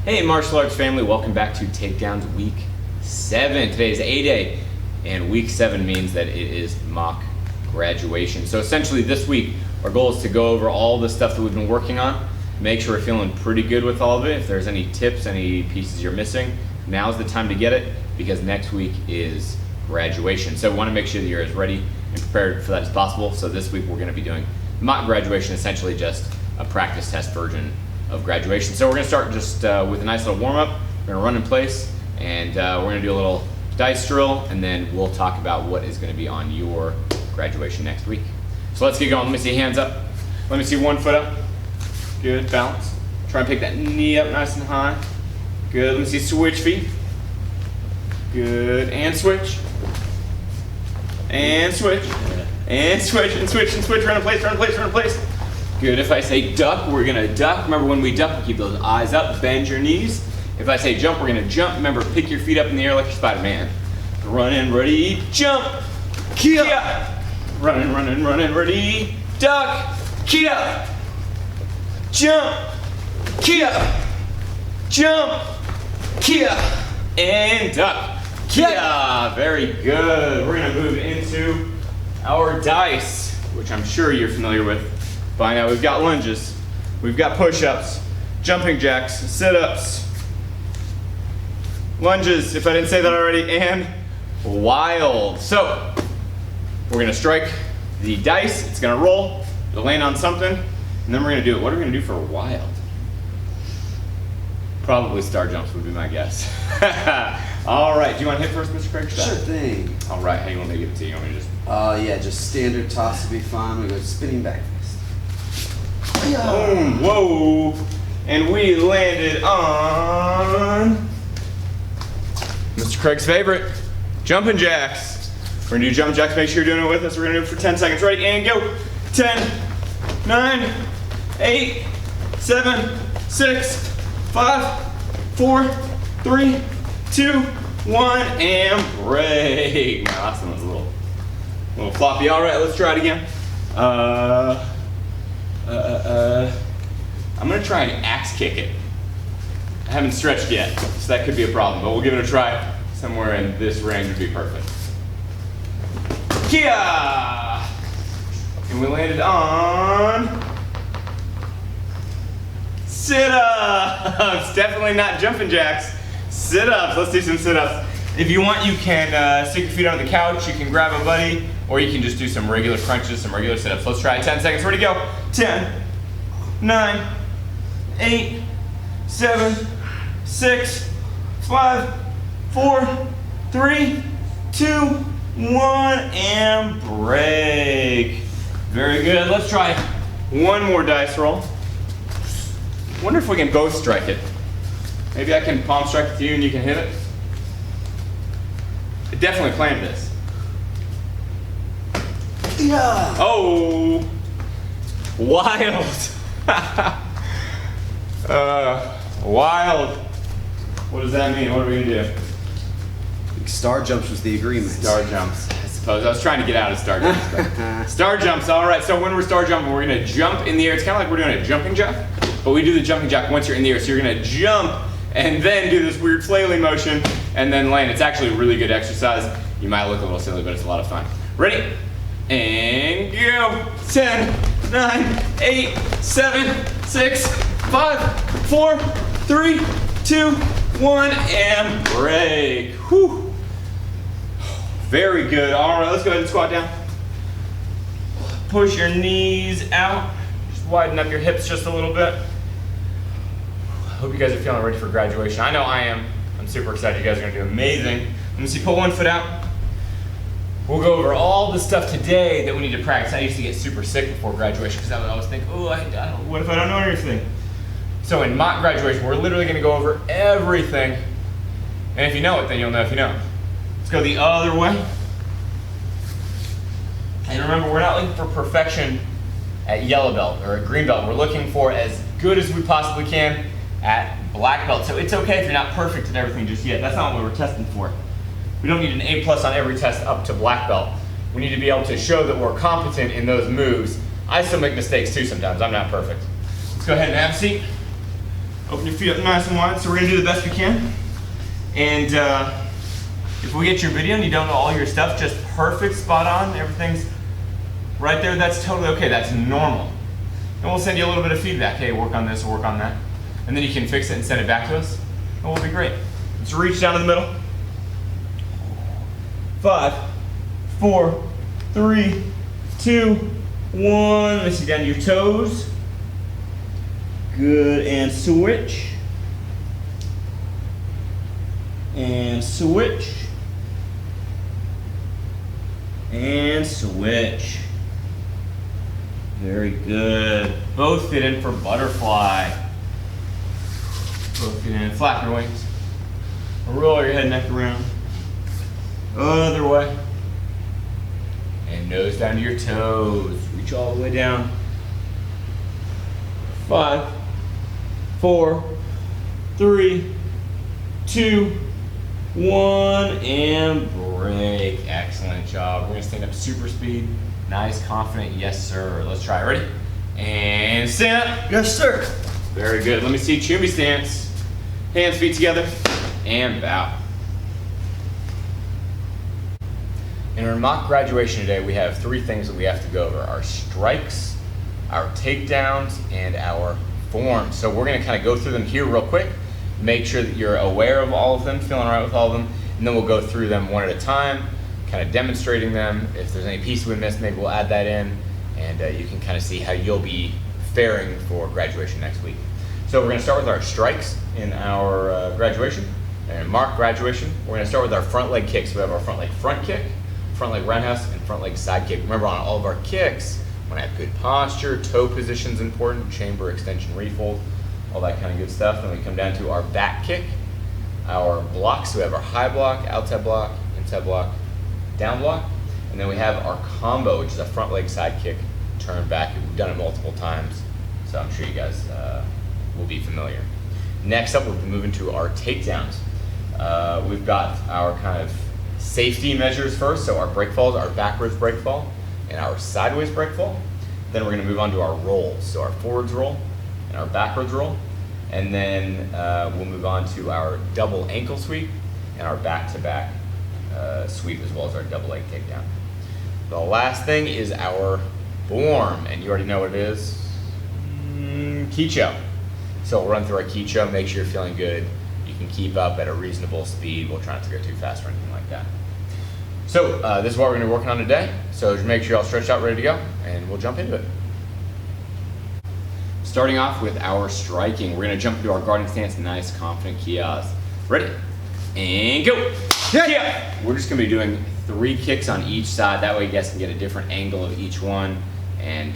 Hey martial arts family, welcome back to Takedowns week 7. Today is A-Day, and week 7 means that it is mock graduation. So essentially this week, our goal is to go over all the stuff that we've been working on, make sure we're feeling pretty good with all of it. If there's any tips, any pieces you're missing, now's the time to get it, because next week is graduation. So we want to make sure that you're as ready and prepared for that as possible. So this week we're going to be doing mock graduation, essentially just a practice test version of graduation. So we're going to start just with a nice little warm-up. We're going to run in place, and we're going to do a little dice drill, and then we'll talk about what is going to be on your graduation next week. So let's get going. Let me see hands up. Let me see one foot up. Good, balance. Try and pick that knee up nice and high. Good, let me see switch feet. Good, and switch. And switch. And switch, and switch, and switch. Run in place, run in place, run in place. Good. If I say duck, we're going to duck. Remember, when we duck, we keep those eyes up, bend your knees. If I say jump, we're going to jump. Remember, pick your feet up in the air like you're Spider-Man. Run in, ready, jump. Kia. Running, running, running, ready, duck. Kia. Jump. Kia. Jump. Kia. And duck. Kia. Very good. We're going to move into our dice, which I'm sure you're familiar with by now. We've got lunges, we've got push-ups, jumping jacks, sit-ups, lunges, if I didn't say that already, and wild. So we're gonna strike the dice, it's gonna roll, it'll land on something, and then we're gonna do it. What are we gonna do for wild? Probably star jumps would be my guess. All right, do you want to hit first, Mr. Craig? Sure thing. All right, how do you want me to give it to you? You want me to just... Yeah, just standard toss would be fine. We go spinning back fist. Boom, whoa. And we landed on Mr. Craig's favorite, jumping jacks. We're gonna do jumping jacks, make sure you're doing it with us. We're gonna do it for 10 seconds. Ready, and go. 10, 9, 8, 7, 6, 5, 4, 3, 2, 1, and break. My last one was a little floppy. All right, let's try it again. I'm gonna try and axe kick it. I haven't stretched yet, so that could be a problem, but we'll give it a try. Somewhere in this range would be perfect. Kia! And we landed on sit-ups. Definitely not jumping jacks. Sit-ups. Let's do some sit-ups. If you want, you can stick your feet on the couch, you can grab a buddy, or you can just do some regular crunches, some regular sit-ups. Let's try it. 10 seconds. Ready to go. 10, 9, 8, 7, 6, 5, 4, 3, 2, 1, and break. Very good. Let's try one more dice roll. Wonder if we can both strike it. Maybe I can palm strike it to you and you can hit it. I definitely planned this. Yeah. Oh, wild. Wild. What does that mean? What are we gonna do? Star jumps was the agreement. Star jumps, I suppose. I was trying to get out of star jumps. But star jumps, all right. So when we're star jumping, we're gonna jump in the air. It's kind of like we're doing a jumping jack, but we do the jumping jack once you're in the air. So you're gonna jump and then do this weird flailing motion and then land. It's actually a really good exercise. You might look a little silly, but it's a lot of fun. Ready? And go. 10, 9, 8, 7, 6, 5, 4, 3, 2, 1, and break. Whew. Very good. All right, let's go ahead and squat down. Push your knees out. Just widen up your hips just a little bit. Hope you guys are feeling ready for graduation. I know I am. I'm super excited. You guys are gonna do amazing. Let me see, pull one foot out. We'll go over all the stuff today that we need to practice. I used to get super sick before graduation because I would always think, oh, what if I don't know anything? So in mock graduation, we're literally gonna go over everything. And if you know it, then you'll know if you know. Let's go the other way. And remember, we're not looking for perfection at yellow belt or at green belt. We're looking for as good as we possibly can at black belt. So it's okay if you're not perfect at everything just yet. That's not what we're testing for. We don't need an A+ on every test up to black belt. We need to be able to show that we're competent in those moves. I still make mistakes too sometimes. I'm not perfect. Let's go ahead and have a seat. Open your feet up nice and wide. So we're gonna do the best we can. And if we get your video and you don't know all your stuff, just perfect, spot on, everything's right there, that's totally okay, that's normal. And we'll send you a little bit of feedback. Hey, work on this or work on that. And then you can fix it and send it back to us. And we'll be great. Let's reach down to the middle. 5, 4, 3, 2, 1. Let's see, down to your toes. Good, and switch. And switch. And switch. Very good. Both fit in for butterfly. Both fit in. Flap your wings. Roll your head and neck around. Other way. And nose down to your toes. Reach all the way down. 5, 4, 3, 2, 1, and break. Excellent job. We're gonna stand up super speed. Nice, confident, yes sir. Let's try, ready? And stand up. Yes, sir. Very good. Let me see Chumbi stance. Hands, feet together, and bow. In our mock graduation today, we have 3 things that we have to go over. Our strikes, our takedowns, and our forms. So we're gonna kind of go through them here real quick. Make sure that you're aware of all of them, feeling all right with all of them, and then we'll go through them one at a time, kind of demonstrating them. If there's any piece we missed, maybe we'll add that in, and you can kind of see how you'll be faring for graduation next week. So we're gonna start with our strikes in our graduation, and mock graduation. We're gonna start with our front leg kicks. We have our front leg front kick, front leg roundhouse, and front leg side kick. Remember, on all of our kicks, we want to have good posture, toe position's important, chamber extension refold, all that kind of good stuff. Then we come down to our back kick, our blocks. So we have our high block, outside block, inside block, down block. And then we have our combo, which is a front leg side kick, turn back. We've done it multiple times, so I'm sure you guys will be familiar. Next up, we'll be moving to our takedowns. We've got our kind of safety measures first. So our break falls, our backwards break fall, and our sideways break fall. Then we're gonna move on to our rolls. So our forwards roll and our backwards roll. And then we'll move on to our double ankle sweep and our back-to-back sweep, as well as our double leg takedown. The last thing is our form, and you already know what it is. Kicho. So we'll run through our Kicho, make sure you're feeling good. You can keep up at a reasonable speed. We'll try not to go too fast or anything like that. So this is what we're gonna be working on today. So just make sure you're all stretched out, ready to go, and we'll jump into it. Starting off with our striking, we're gonna jump into our guarding stance, nice, confident Kias. Ready? And go! Yeah. We're just gonna be doing 3 kicks on each side. That way you guys can get a different angle of each one, and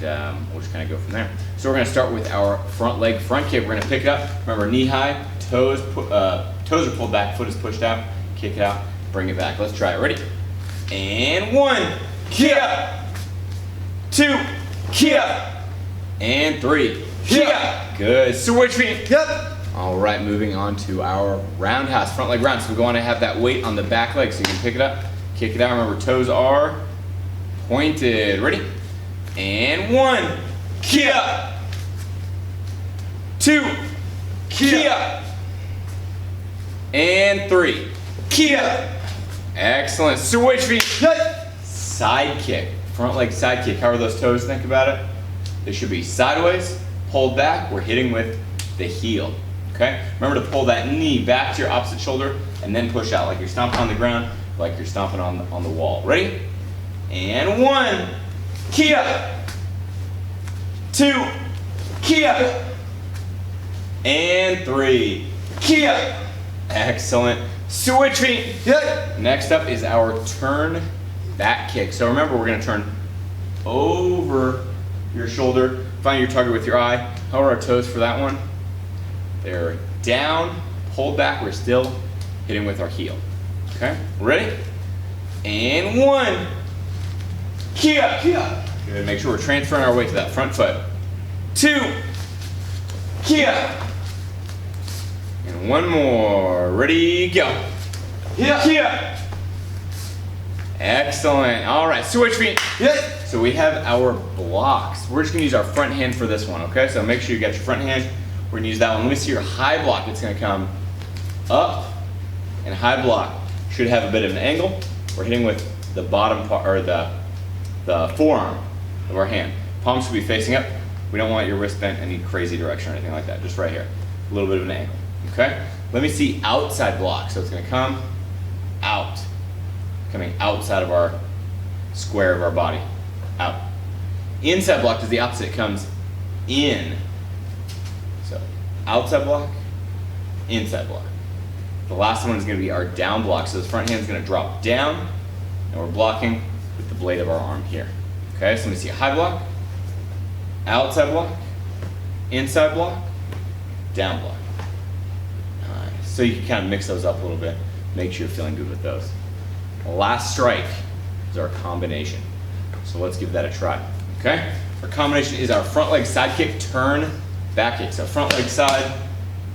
we'll just kind of go from there. So we're gonna start with our front leg front kick. We're gonna pick it up. Remember, knee high, toes are pulled back, foot is pushed out. Kick it out, bring it back. Let's try it. Ready? And 1, kia, 2, kia, and 3, kia. Good. Switch feet. Yep. All right, moving on to our roundhouse, front leg round. So we want to have that weight on the back leg, so you can pick it up, kick it out. Remember, toes are pointed. Ready? And 1, kia, 2, kia, and 3, kia. Excellent. Switch feet. Side kick. Front leg side kick. How are those toes? Think about it. They should be sideways, pulled back. We're hitting with the heel. Okay? Remember to pull that knee back to your opposite shoulder and then push out like you're stomping on the ground, like you're stomping on the wall. Ready? And 1, kia, 2, kia, and 3, kia. Excellent. Switch feet. Yep. Next up is our turn back kick. So remember, we're going to turn over your shoulder, find your target with your eye. How are our toes for that one? They're down, pulled back. We're still hitting with our heel. Okay, ready? And 1, kia, kia. Good. Make sure we're transferring our weight to that front foot. 2, kia. And 1 more. Ready, go. Yeah. Kia. Excellent. All right, switch feet. Yeah. So we have our blocks. We're just gonna use our front hand for this one, okay? So make sure you got your front hand We're gonna use that one. Let me see your high block. It's gonna come up, and high block should have a bit of an angle. We're hitting with the bottom part, or the forearm of our hand. Palm should be facing up. We don't want your wrist bent any crazy direction or anything like that. Just right here, a little bit of an angle. Okay. Let me see outside block. So it's gonna come out, coming outside of our square of our body, out. Inside block is the opposite. It comes in. So outside block, inside block. The last one is going to be our down block. So the front hand is going to drop down, and we're blocking with the blade of our arm here. Okay, so let me see a high block, outside block, inside block, down block. Nice. So you can kind of mix those up a little bit. Make sure you're feeling good with those. The last strike is our combination. So let's give that a try. Okay? Our combination is our front leg side kick, turn, back kick. So front leg side,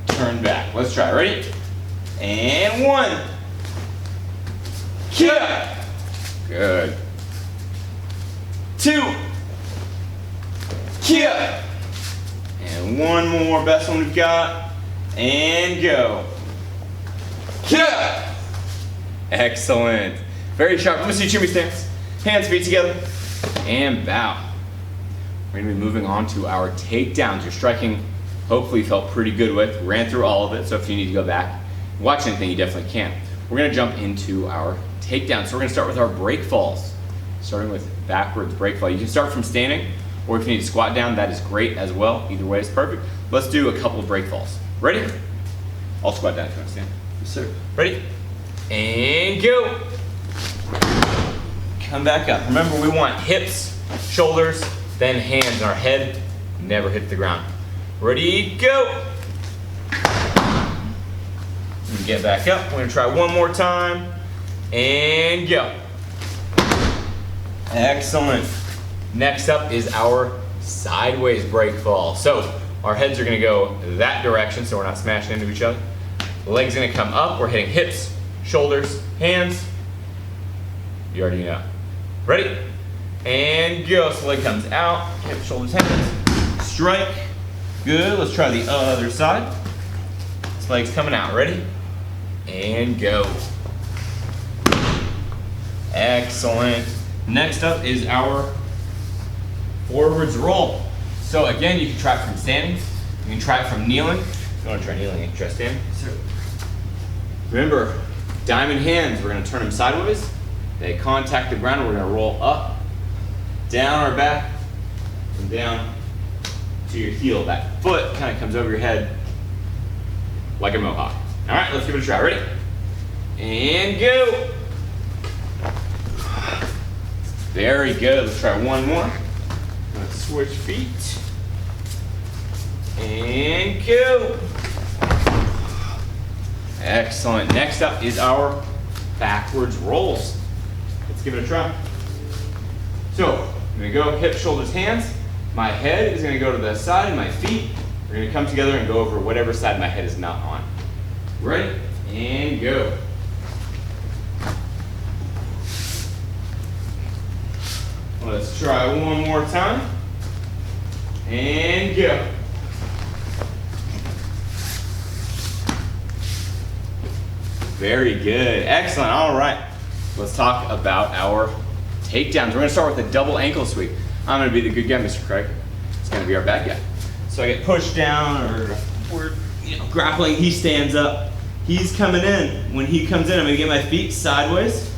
turn back. Let's try. Ready? And one. Kick. Good. Two. Kick. And one more. Best one we've got. And go. Kick. Excellent. Very sharp. Let me see Chimmy stance. Hands, feet together. And bow. We're going to be moving on to our takedowns. Your striking, hopefully, you felt pretty good with. Ran through all of it, so if you need to go back, watch anything, you definitely can. We're going to jump into our takedowns. So we're going to start with our break falls, starting with backwards break fall. You can start from standing, or if you need to squat down, that is great as well. Either way is perfect. Let's do a couple of break falls. Ready? I'll squat down if you want to stand. Yes, sir. Ready? And go. Come back up. Remember, we want hips, shoulders, then hands, and our head never hit the ground. Ready, go. And get back up. We're gonna try one more time. And go. Excellent. Next up is our sideways break fall. So our heads are gonna go that direction, so we're not smashing into each other. The leg's gonna come up. We're hitting hips, shoulders, hands. You already know. Ready? And go. So leg comes out, hip, shoulders, hands. Strike. Good. Let's try the other side. This leg's coming out. Ready? And go. Excellent. Next up is our forwards roll. So again, you can try it from standing. You can try it from kneeling. If you want to try kneeling, you can try standing. Remember, diamond hands, we're going to turn them sideways. They contact the ground, we're going to roll up, down our back, and down to your heel. That foot kind of comes over your head like a mohawk. All right, let's give it a try. Ready? And go. Very good. Let's try one more. Let's switch feet. And go. Excellent. Next up is our backwards rolls. Let's give it a try. So, I'm going to go hips, shoulders, hands. My head is going to go to the side, and my feet are going to come together and go over whatever side my head is not on. Ready? And go. Let's try one more time. And go. Very good. Excellent. All right. Let's talk about our takedowns. We're going to start with a double ankle sweep. I'm going to be the good guy, Mr. Craig. It's going to be our bad guy. So I get pushed down, or we're grappling. He stands up. He's coming in. When he comes in, I'm going to get my feet sideways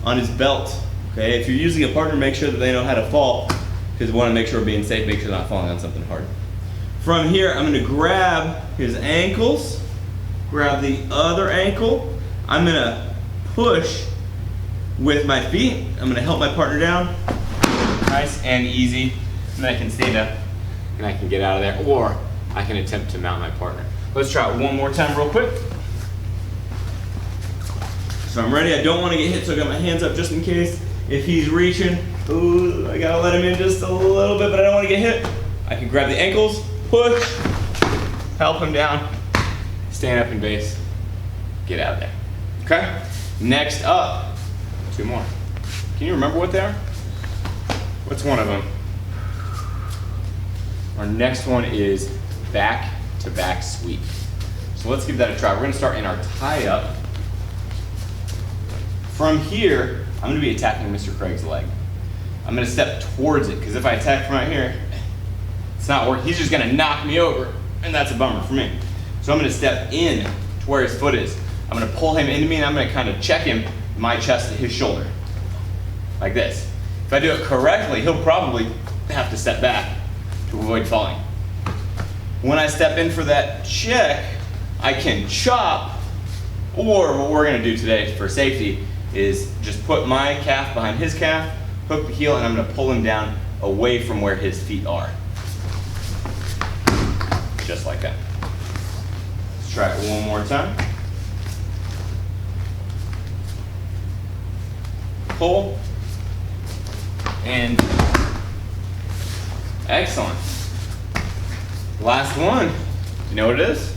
on his belt. Okay, if you're using a partner, make sure that they know how to fall, because we want to make sure we're being safe, make sure they're not falling on something hard. From here, I'm going to grab his ankles, grab the other ankle. I'm going to push with my feet. I'm going to help my partner down. Nice and easy. And then I can stand up and I can get out of there, or I can attempt to mount my partner. Let's try it one more time real quick. So I'm ready. I don't want to get hit, so I got my hands up just in case. If he's reaching, ooh, I gotta let him in just a little bit, but I don't want to get hit. I can grab the ankles, push, help him down, stand up in base, get out of there. Okay? Next up, two more. Can you remember what they are? What's one of them? Our next one is back to back sweep. So let's give that a try. We're gonna start in our tie up. From here, I'm gonna be attacking Mr. Craig's leg. I'm gonna step towards it, because if I attack from right here, it's not working. He's just gonna knock me over, and that's a bummer for me. So I'm gonna step in to where his foot is. I'm gonna pull him into me, and I'm gonna kind of check him, my chest to his shoulder, like this. If I do it correctly, he'll probably have to step back to avoid falling. When I step in for that check, I can chop, or what we're gonna do today for safety is just put my calf behind his calf, hook the heel, and I'm gonna pull him down away from where his feet are. Just like that. Let's try it one more time. Pull, and excellent. Last one. You know what it is?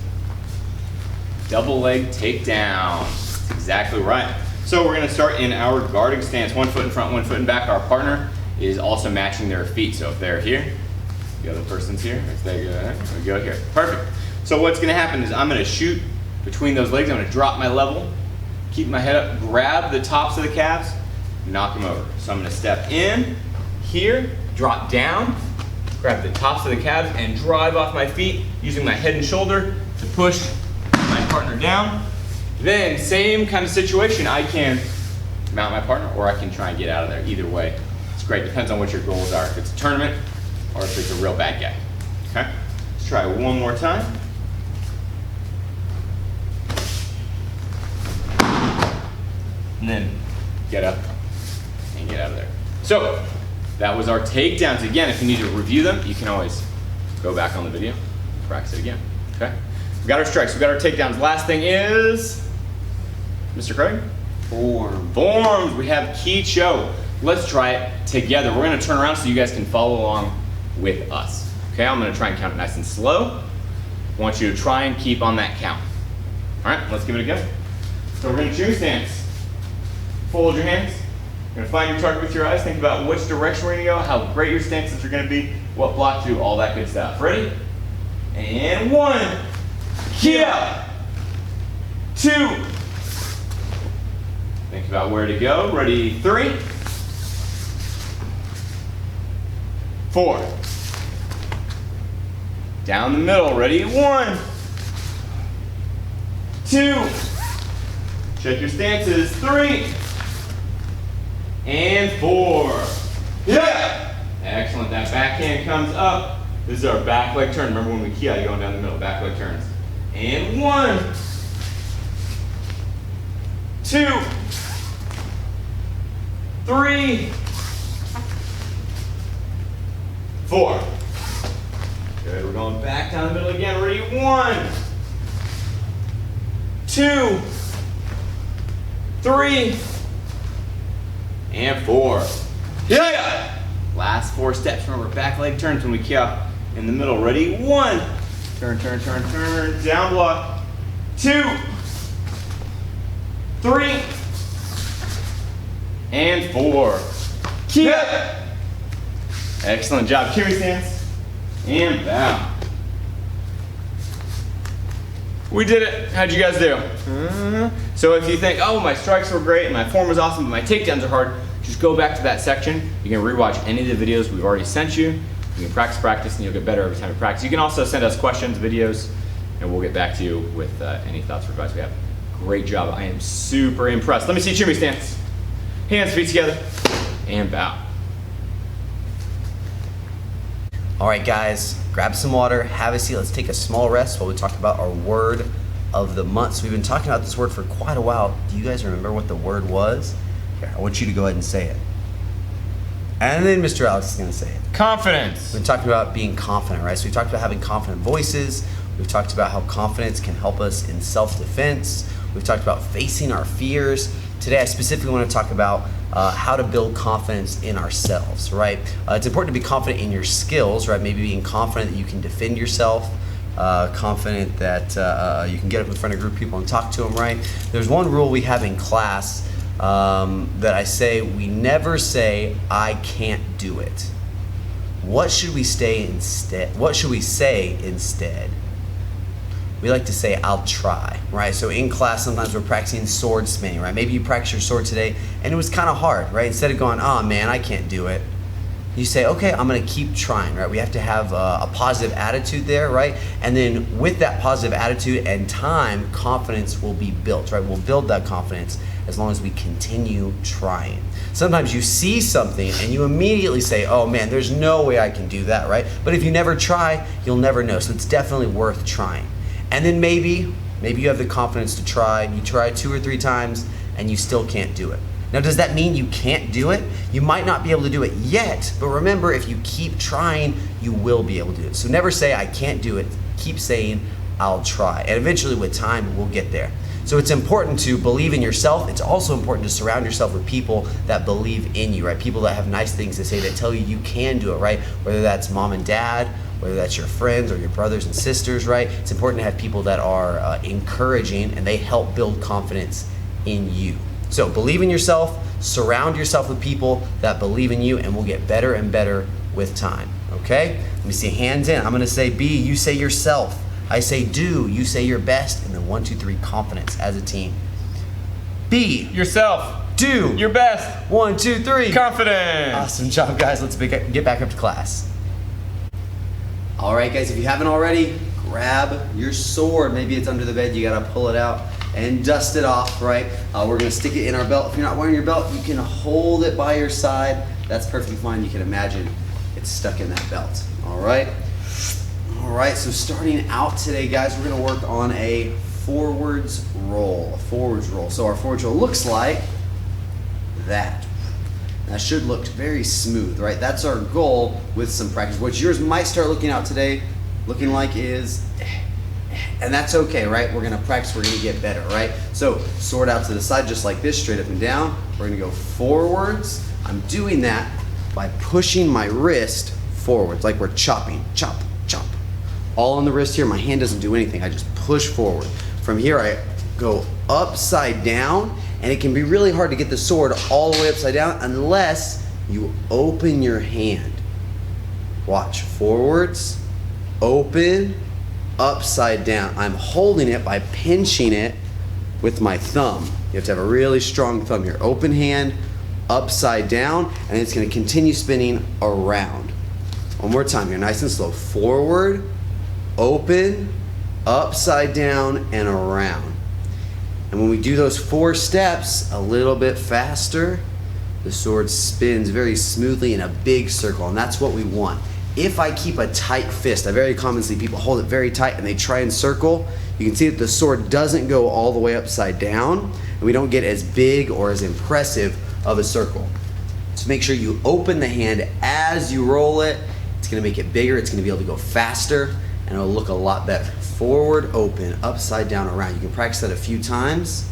Double leg takedown. That's exactly right. So we're gonna start in our guarding stance. 1 foot in front, 1 foot in back. Our partner is also matching their feet. So if they're here, the other person's here. If they go here. Perfect. So what's gonna happen is I'm gonna shoot between those legs. I'm gonna drop my level, keep my head up, grab the tops of the calves, knock them over. So I'm gonna step in here, drop down, grab the tops of the calves, and drive off my feet using my head and shoulder to push my partner down. Then, same kind of situation, I can mount my partner or I can try and get out of there. Either way, it's great. Depends on what your goals are. If it's a tournament or if it's a real bad guy. Okay? Let's try one more time. And then get up and get out of there. So, that was our takedowns. Again, if you need to review them, you can always go back on the video, practice it again. Okay? We got our strikes, we got our takedowns. Last thing is, Mr. Craig? Forms. We have Kicho. Let's try it together. We're gonna turn around so you guys can follow along with us. Okay, I'm gonna try and count it nice and slow. I want you to try and keep on that count. All right, let's give it a go. So we're gonna choose stance. Fold your hands. You're gonna find your target with your eyes. Think about which direction we're gonna go, how great your stances are gonna be, what block to do, all that good stuff. Ready? And 1. Kia. 2. Think about where to go. Ready? 3. 4. Down the middle. Ready? 1. 2. Check your stances. 3. And 4. Yeah! Excellent. That backhand comes up. This is our back leg turn. Remember when we kia, you're going down the middle. Back leg turns. And 1. 2. 3. 4. Good. We're going back down the middle again. Ready? 1. 2. 3. And 4. Yeah! Last 4 steps. Remember, back leg turns when we kia in the middle. Ready? 1. Turn, turn, turn, turn. Down block. 2. 3. And 4. Kia! Excellent job. Kiri stance. And bow. We did it. How'd you guys do? So if you think, oh, my strikes were great and my form was awesome, but my takedowns are hard, just go back to that section. You can rewatch any of the videos we've already sent you. You can practice, and you'll get better every time you practice. You can also send us questions, videos, and we'll get back to you with any thoughts or advice we have. Great job. I am super impressed. Let me see Chimmy stance. Hands, feet together, and bow. All right, guys, grab some water, have a seat. Let's take a small rest while we talk about our word of the month. So we've been talking about this word for quite a while. Do you guys remember what the word was? Here, I want you to go ahead and say it. And then Mr. Alex is going to say it. Confidence. We've been talking about being confident, right? So we talked about having confident voices. We've talked about how confidence can help us in self-defense. We've talked about facing our fears. Today, I specifically want to talk about how to build confidence in ourselves, right? It's important to be confident in your skills, right? Maybe being confident that you can defend yourself, confident that you can get up in front of a group of people and talk to them, right? There's one rule we have in class that I say, we never say, I can't do it. What should we say instead? we like to say, I'll try, right? So in class, sometimes we're practicing sword spinning, right? Maybe you practice your sword today and it was kind of hard, right? Instead of going, oh man, I can't do it, you say, okay, I'm gonna keep trying, right? We have to have a positive attitude there, right? And then with that positive attitude and time, confidence will be built, right? We'll build that confidence as long as we continue trying. Sometimes you see something and you immediately say, oh man, there's no way I can do that, right? But if you never try, you'll never know. So it's definitely worth trying. And then maybe you have the confidence to try, you try 2 or 3 times and you still can't do it. Now, does that mean you can't do it? You might not be able to do it yet, but remember, if you keep trying, you will be able to do it. So never say, I can't do it. Keep saying, I'll try. And eventually, with time, we'll get there. So it's important to believe in yourself. It's also important to surround yourself with people that believe in you, right? People that have nice things to say, that tell you you can do it, right? Whether that's mom and dad, whether that's your friends or your brothers and sisters, right? It's important to have people that are encouraging and they help build confidence in you. So believe in yourself, surround yourself with people that believe in you, and we'll get better and better with time, okay? Let me see hands in. I'm gonna say B, you say yourself. I say do, you say your best, and then 1, 2, 3, confidence as a team. B, Yourself. do, Your best. 1, 2, 3. Confidence. Awesome job, guys. Let's get back up to class. All right, guys, if you haven't already, grab your sword. Maybe it's under the bed, you gotta pull it out and dust it off, right? We're gonna stick it in our belt. If you're not wearing your belt, you can hold it by your side. That's perfectly fine. You can imagine it's stuck in that belt, all right? All right, so starting out today, guys, we're gonna work on a forwards roll, So our forwards roll looks like that. That should look very smooth, right? That's our goal with some practice. What yours might start looking like is, and that's okay, right? We're gonna practice, we're gonna get better, right? So sword out to the side just like this, straight up and down. We're gonna go forwards. I'm doing that by pushing my wrist forwards, like we're chopping, chop, chop. All on the wrist here, my hand doesn't do anything, I just push forward. From here, I go upside down, and it can be really hard to get the sword all the way upside down unless you open your hand. Watch, forwards, open, upside down. I'm holding it by pinching it with my thumb. You have to have a really strong thumb here. Open hand, upside down, and it's gonna continue spinning around. One more time here, nice and slow. Forward, open, upside down, and around. And when we do those 4 steps a little bit faster, the sword spins very smoothly in a big circle, and that's what we want. If I keep a tight fist, I very commonly see people hold it very tight and they try and circle, you can see that the sword doesn't go all the way upside down, and we don't get as big or as impressive of a circle. So make sure you open the hand as you roll it. It's gonna make it bigger, it's gonna be able to go faster, and it'll look a lot better. Forward, open, upside down, around. You can practice that a few times.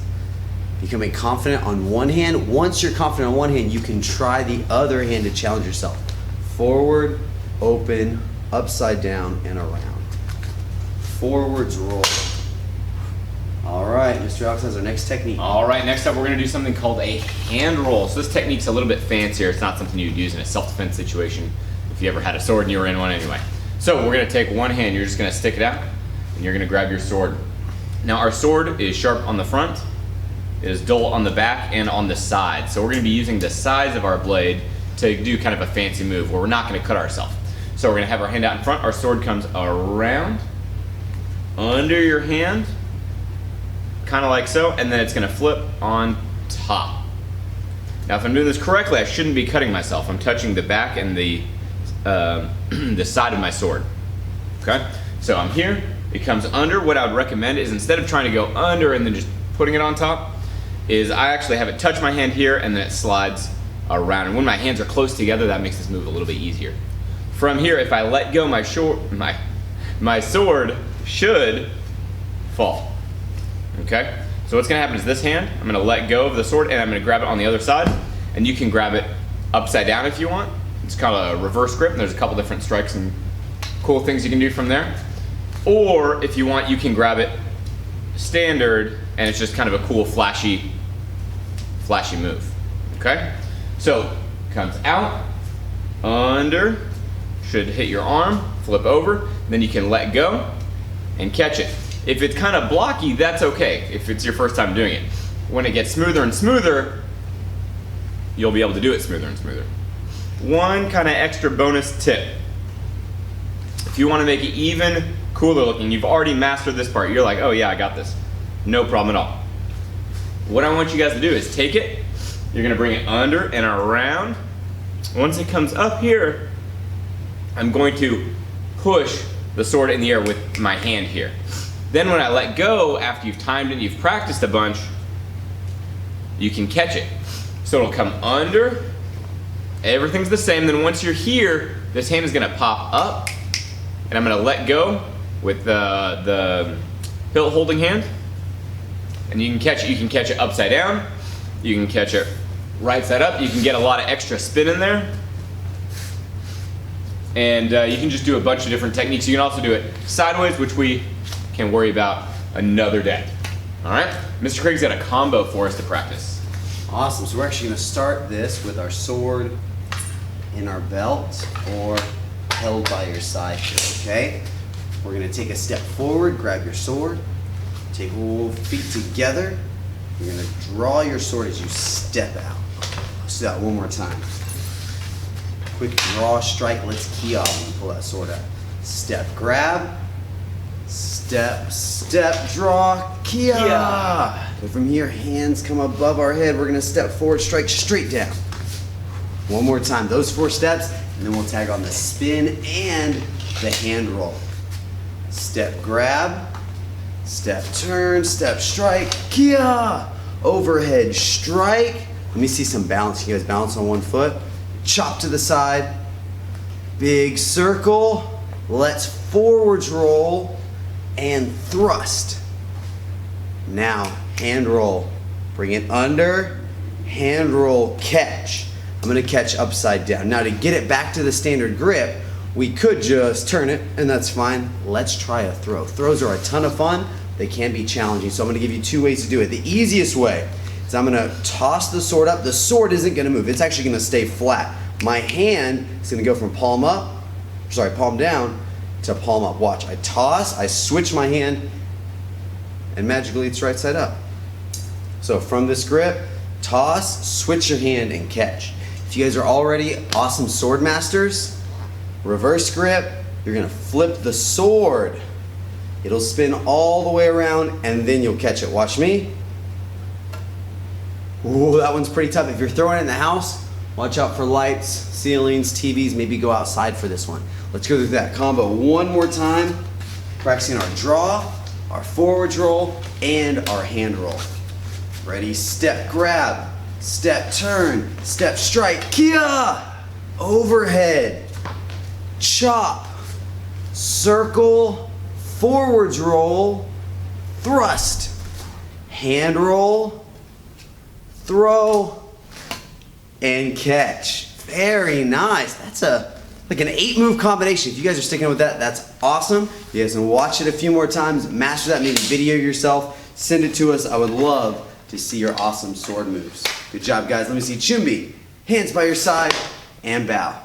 Becoming confident on one hand. Once you're confident on one hand, you can try the other hand to challenge yourself. Forward, open, upside down, and around. Forwards roll. All right, Mr. Alex has our next technique. All right, next up we're gonna do something called a hand roll. So this technique's a little bit fancier. It's not something you'd use in a self-defense situation if you ever had a sword and you were in one anyway. So we're gonna take one hand, you're just gonna stick it out, and you're gonna grab your sword. Now our sword is sharp on the front, it is dull on the back and on the side. So we're gonna be using the sides of our blade to do kind of a fancy move where we're not gonna cut ourselves. So we're gonna have our hand out in front, our sword comes around, under your hand, kind of like so, and then it's gonna flip on top. Now if I'm doing this correctly, I shouldn't be cutting myself. I'm touching the back and the side of my sword, okay? So I'm here, it comes under. What I would recommend is instead of trying to go under and then just putting it on top, is I actually have it touch my hand here and then it slides around. And when my hands are close together, that makes this move a little bit easier. From here, if I let go, my sword should fall, okay? So what's gonna happen is this hand, I'm gonna let go of the sword and I'm gonna grab it on the other side, and you can grab it upside down if you want. It's kind of a reverse grip, and there's a couple different strikes and cool things you can do from there. Or if you want, you can grab it standard, and it's just kind of a cool, flashy move, okay? So, comes out, under, should hit your arm, flip over, then you can let go and catch it. If it's kind of blocky, that's okay if it's your first time doing it. When it gets smoother and smoother, you'll be able to do it smoother and smoother. One kind of extra bonus tip. If you want to make it even cooler looking, you've already mastered this part, you're like, oh yeah, I got this. No problem at all. What I want you guys to do is take it, you're gonna bring it under and around. Once it comes up here, I'm going to push the sword in the air with my hand here. Then when I let go, after you've timed it, you've practiced a bunch, you can catch it. So it'll come under, everything's the same. Then once you're here, this hand is gonna pop up, and I'm gonna let go with the hilt holding hand. And you can catch it. You can catch it upside down. You can catch it right side up. You can get a lot of extra spin in there. And you can just do a bunch of different techniques. You can also do it sideways, which we can worry about another day. All right? Mr. Craig's got a combo for us to practice. Awesome. So we're actually going to start this with our sword in our belt or held by your side here, okay? We're going to take a step forward, grab your sword, take both feet together. You're going to draw your sword as you step out. Let's do that one more time. Quick draw, strike, let's key off and pull that sword out. Step, grab, step, step, draw, key off. So from here, hands come above our head. We're going to step forward, strike straight down. One more time, those 4 steps, and then we'll tag on the spin and the hand roll. Step, grab, step, turn, step, strike, kia, overhead strike. Let me see some balance. You guys balance on one foot. Chop to the side, big circle. Let's forwards roll and thrust. Now, hand roll. Bring it under, hand roll, catch. I'm gonna catch upside down. Now to get it back to the standard grip, we could just turn it, and that's fine. Let's try a throw. Throws are a ton of fun. They can be challenging, so I'm gonna give you 2 ways to do it. The easiest way is I'm gonna toss the sword up. The sword isn't gonna move. It's actually gonna stay flat. My hand is gonna go from palm down to palm up. Watch, I toss, I switch my hand, and magically it's right side up. So from this grip, toss, switch your hand, and catch. If you guys are already awesome sword masters, reverse grip, you're gonna flip the sword. It'll spin all the way around and then you'll catch it. Watch me. Ooh, that one's pretty tough. If you're throwing it in the house, watch out for lights, ceilings, TVs, maybe go outside for this one. Let's go through that combo one more time, practicing our draw, our forwards roll, and our hand roll. Ready, step, grab, step, turn, step, strike, kia, overhead, chop, circle, forwards roll, thrust, hand roll, throw, and catch. Very nice. That's like an 8-move combination. If you guys are sticking with that, that's awesome. You guys can watch it a few more times, master that, maybe video yourself, send it to us. I would love to see your awesome sword moves. Good job, guys. Let me see Chumbi. Hands by your side and bow.